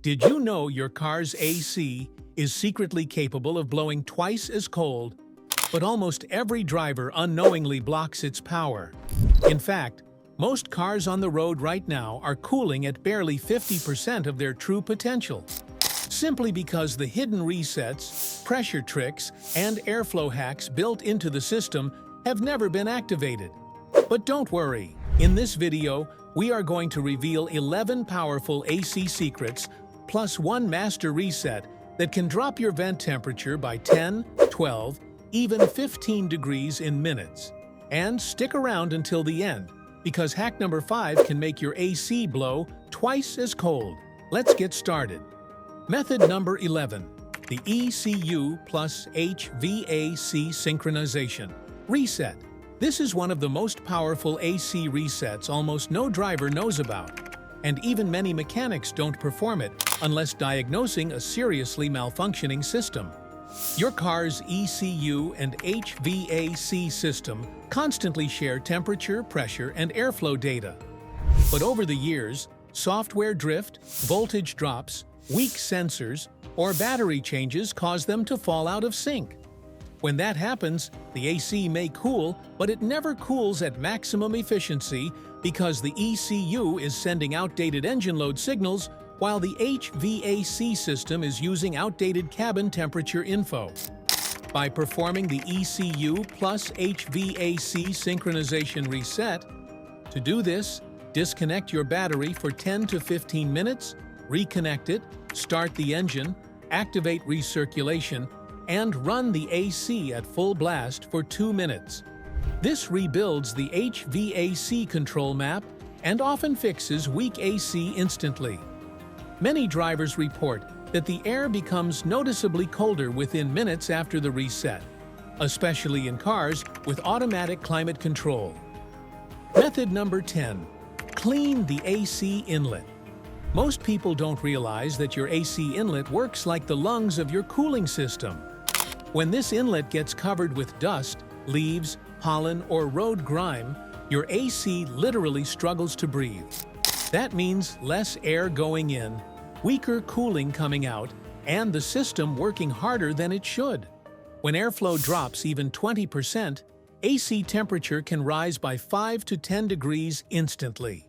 Did you know your car's AC is secretly capable of blowing twice as cold, but almost every driver unknowingly blocks its power? In fact, most cars on the road right now are cooling at barely 50% of their true potential, simply because the hidden resets, pressure tricks, and airflow hacks built into the system have never been activated. But don't worry, in this video, we are going to reveal 11 powerful AC secrets plus one master reset that can drop your vent temperature by 10, 12, even 15 degrees in minutes. And stick around until the end, because hack number 5 can make your AC blow twice as cold. Let's get started. Method number 11, the ECU plus HVAC synchronization. Reset. This is one of the most powerful AC resets almost no driver knows about, and even many mechanics don't perform it unless diagnosing a seriously malfunctioning system. Your car's ECU and HVAC system constantly share temperature, pressure, and airflow data. But over the years, software drift, voltage drops, weak sensors, or battery changes cause them to fall out of sync. When that happens, the AC may cool, but it never cools at maximum efficiency because the ECU is sending outdated engine load signals while the HVAC system is using outdated cabin temperature info. By performing the ECU plus HVAC synchronization reset, to do this, disconnect your battery for 10 to 15 minutes, reconnect it, start the engine, activate recirculation, and run the AC at full blast for 2 minutes. This rebuilds the HVAC control map and often fixes weak AC instantly. Many drivers report that the air becomes noticeably colder within minutes after the reset, especially in cars with automatic climate control. Method number 10. Clean the AC inlet. Most people don't realize that your AC inlet works like the lungs of your cooling system. When this inlet gets covered with dust, leaves, pollen, or road grime, your AC literally struggles to breathe. That means less air going in, weaker cooling coming out, and the system working harder than it should. When airflow drops even 20%, AC temperature can rise by 5 to 10 degrees instantly.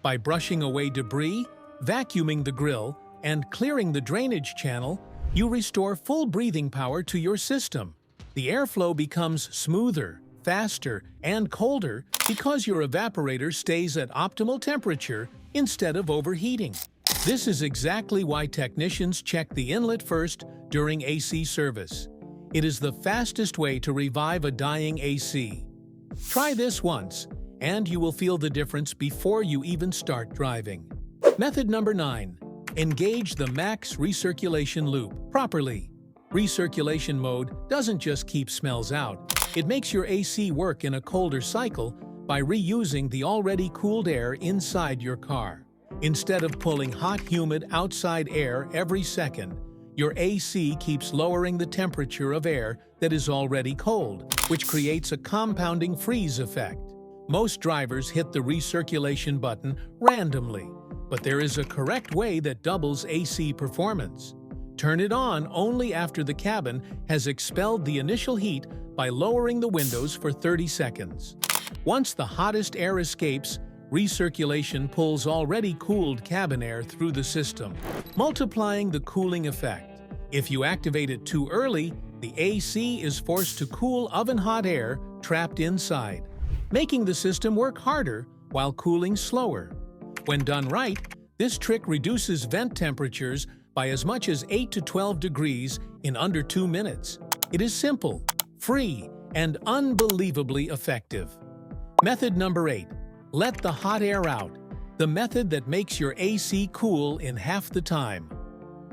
By brushing away debris, vacuuming the grill, and clearing the drainage channel, you restore full breathing power to your system. The airflow becomes smoother, faster, and colder because your evaporator stays at optimal temperature instead of overheating. This is exactly why technicians check the inlet first during AC service. It is the fastest way to revive a dying AC. Try this once, and you will feel the difference before you even start driving. Method number 9. Engage the max recirculation loop properly. Recirculation mode doesn't just keep smells out. It makes your AC work in a colder cycle by reusing the already cooled air inside your car. Instead of pulling hot, humid outside air every second, your AC keeps lowering the temperature of air that is already cold, which creates a compounding freeze effect. Most drivers hit the recirculation button randomly, but there is a correct way that doubles AC performance. Turn it on only after the cabin has expelled the initial heat by lowering the windows for 30 seconds. Once the hottest air escapes, recirculation pulls already cooled cabin air through the system, multiplying the cooling effect. If you activate it too early, the AC is forced to cool oven-hot air trapped inside, making the system work harder while cooling slower. When done right, this trick reduces vent temperatures by as much as 8 to 12 degrees in under 2 minutes. It is simple, free, and unbelievably effective. Method number 8. Let the hot air out. The method that makes your AC cool in half the time.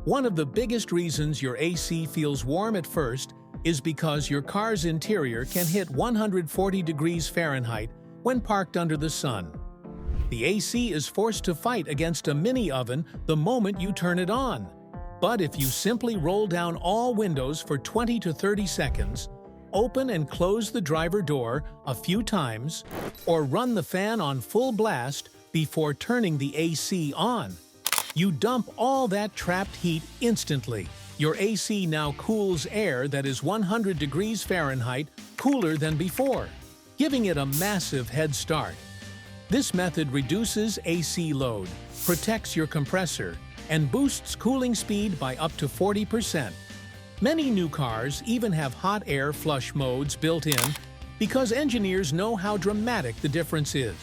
One of the biggest reasons your AC feels warm at first is because your car's interior can hit 140 degrees Fahrenheit when parked under the sun. The AC is forced to fight against a mini oven the moment you turn it on. But if you simply roll down all windows for 20 to 30 seconds, open and close the driver door a few times, or run the fan on full blast before turning the AC on, You dump all that trapped heat instantly. Your AC now cools air that is 100 degrees Fahrenheit cooler than before, giving it a massive head start. This method reduces AC load, protects your compressor, and boosts cooling speed by up to 40%. Many new cars even have hot air flush modes built in because engineers know how dramatic the difference is.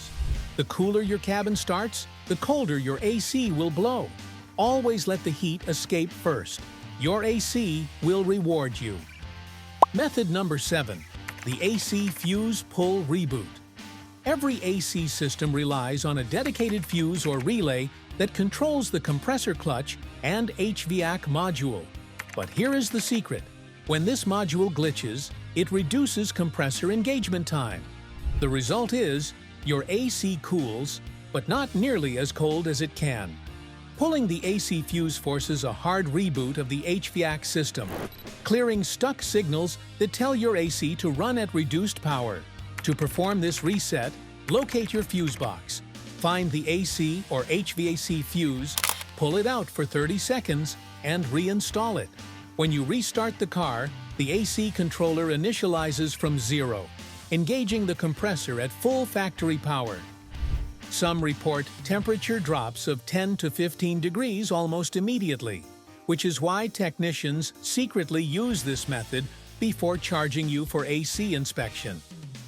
The cooler your cabin starts, the colder your AC will blow. Always let the heat escape first. Your AC will reward you. Method number 7. The AC fuse pull reboot. Every AC system relies on a dedicated fuse or relay that controls the compressor clutch and HVAC module. But here is the secret. When this module glitches, it reduces compressor engagement time. The result is, your AC cools, but not nearly as cold as it can. Pulling the AC fuse forces a hard reboot of the HVAC system, clearing stuck signals that tell your AC to run at reduced power. To perform this reset, locate your fuse box. Find the AC or HVAC fuse, pull it out for 30 seconds, and reinstall it. When you restart the car, the AC controller initializes from 0, engaging the compressor at full factory power. Some report temperature drops of 10 to 15 degrees almost immediately, which is why technicians secretly use this method before charging you for AC inspection.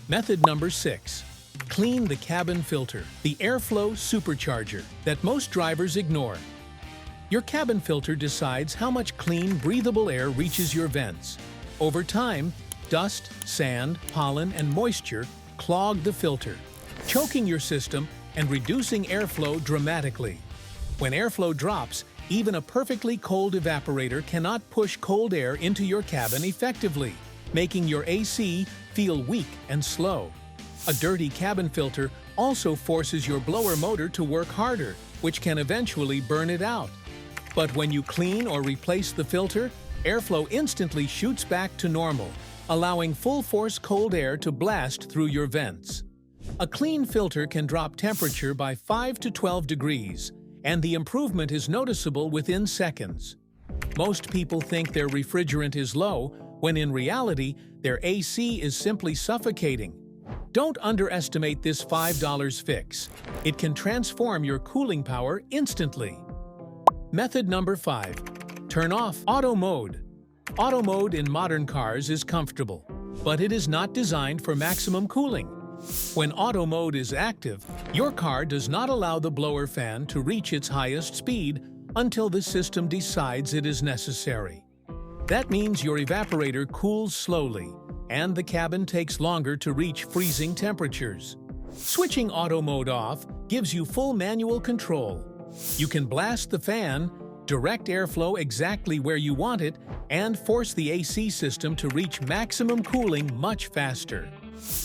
Method number 6. Clean the cabin filter, the airflow supercharger that most drivers ignore. Your cabin filter decides how much clean, breathable air reaches your vents. Over time, dust, sand, pollen, and moisture clog the filter, choking your system and reducing airflow dramatically. When airflow drops, even a perfectly cold evaporator cannot push cold air into your cabin effectively, making your AC feel weak and slow. A dirty cabin filter also forces your blower motor to work harder, which can eventually burn it out. But when you clean or replace the filter, airflow instantly shoots back to normal, allowing full-force cold air to blast through your vents. A clean filter can drop temperature by 5 to 12 degrees, and the improvement is noticeable within seconds. Most people think their refrigerant is low, when in reality, their AC is simply suffocating. Don't underestimate this $5 fix. It can transform your cooling power instantly. Method number 5. Turn off auto mode. Auto mode in modern cars is comfortable, but it is not designed for maximum cooling. When auto mode is active, your car does not allow the blower fan to reach its highest speed until the system decides it is necessary. That means your evaporator cools slowly, and the cabin takes longer to reach freezing temperatures. Switching auto mode off gives you full manual control. You can blast the fan, direct airflow exactly where you want it, and force the AC system to reach maximum cooling much faster.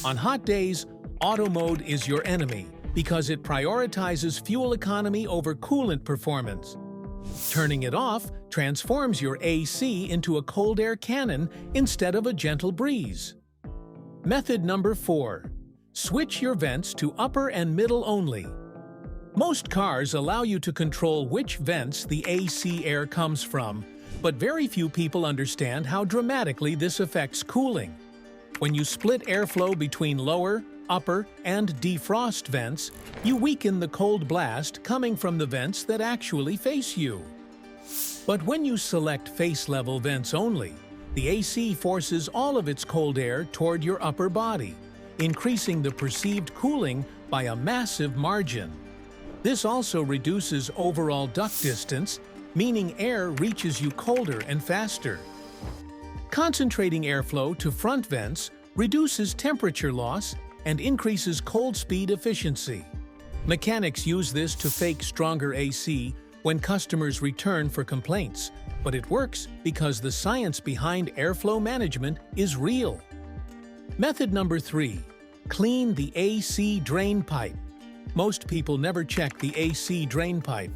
On hot days, auto mode is your enemy because it prioritizes fuel economy over coolant performance. Turning it off transforms your AC into a cold air cannon instead of a gentle breeze. Method number 4. Switch your vents to upper and middle only. Most cars allow you to control which vents the AC air comes from, but very few people understand how dramatically this affects cooling. When you split airflow between lower, upper, and defrost vents, you weaken the cold blast coming from the vents that actually face you. But when you select face-level vents only, the AC forces all of its cold air toward your upper body, increasing the perceived cooling by a massive margin. This also reduces overall duct distance, meaning air reaches you colder and faster. Concentrating airflow to front vents reduces temperature loss and increases cold speed efficiency. Mechanics use this to fake stronger AC when customers return for complaints, but it works because the science behind airflow management is real. Method number 3. Clean the AC drain pipe. Most people never check the AC drain pipe.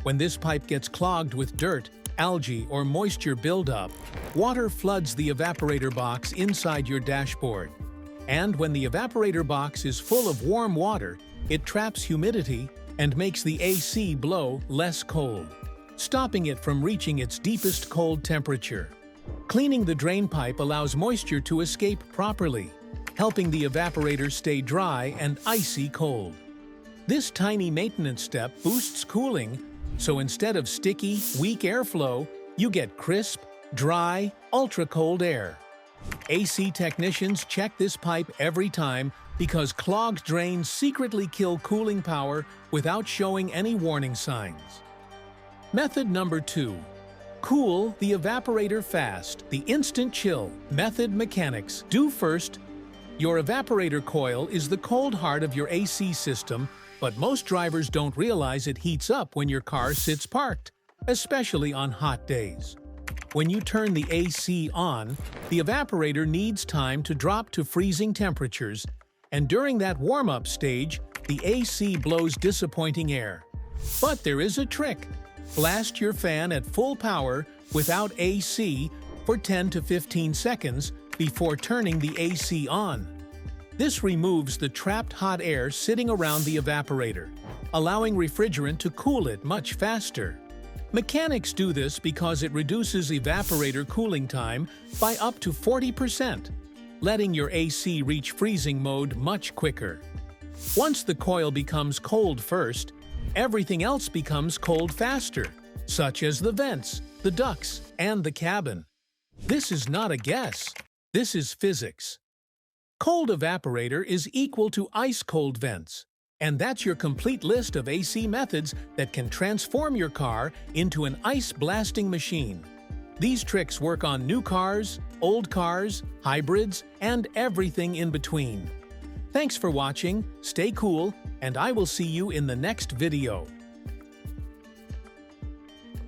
When this pipe gets clogged with dirt, algae, or moisture buildup, water floods the evaporator box inside your dashboard. And when the evaporator box is full of warm water, it traps humidity, and makes the AC blow less cold, stopping it from reaching its deepest cold temperature. Cleaning the drain pipe allows moisture to escape properly, helping the evaporator stay dry and icy cold. This tiny maintenance step boosts cooling, so instead of sticky, weak airflow, you get crisp, dry, ultra-cold air. AC technicians check this pipe every time because clogged drains secretly kill cooling power without showing any warning signs. Method number 2. Cool the evaporator fast. The instant chill method mechanics do first. Your evaporator coil is the cold heart of your AC system, but most drivers don't realize it heats up when your car sits parked, especially on hot days. When you turn the AC on, the evaporator needs time to drop to freezing temperatures, and during that warm-up stage, the AC blows disappointing air. But there is a trick. Blast your fan at full power without AC for 10 to 15 seconds before turning the AC on. This removes the trapped hot air sitting around the evaporator, allowing refrigerant to cool it much faster. Mechanics do this because it reduces evaporator cooling time by up to 40%, letting your AC reach freezing mode much quicker. Once the coil becomes cold first, everything else becomes cold faster, such as the vents, the ducts, and the cabin. This is not a guess. This is physics. Cold evaporator is equal to ice-cold vents. And that's your complete list of AC methods that can transform your car into an ice-blasting machine. These tricks work on new cars, old cars, hybrids, and everything in between. Thanks for watching, stay cool, and I will see you in the next video.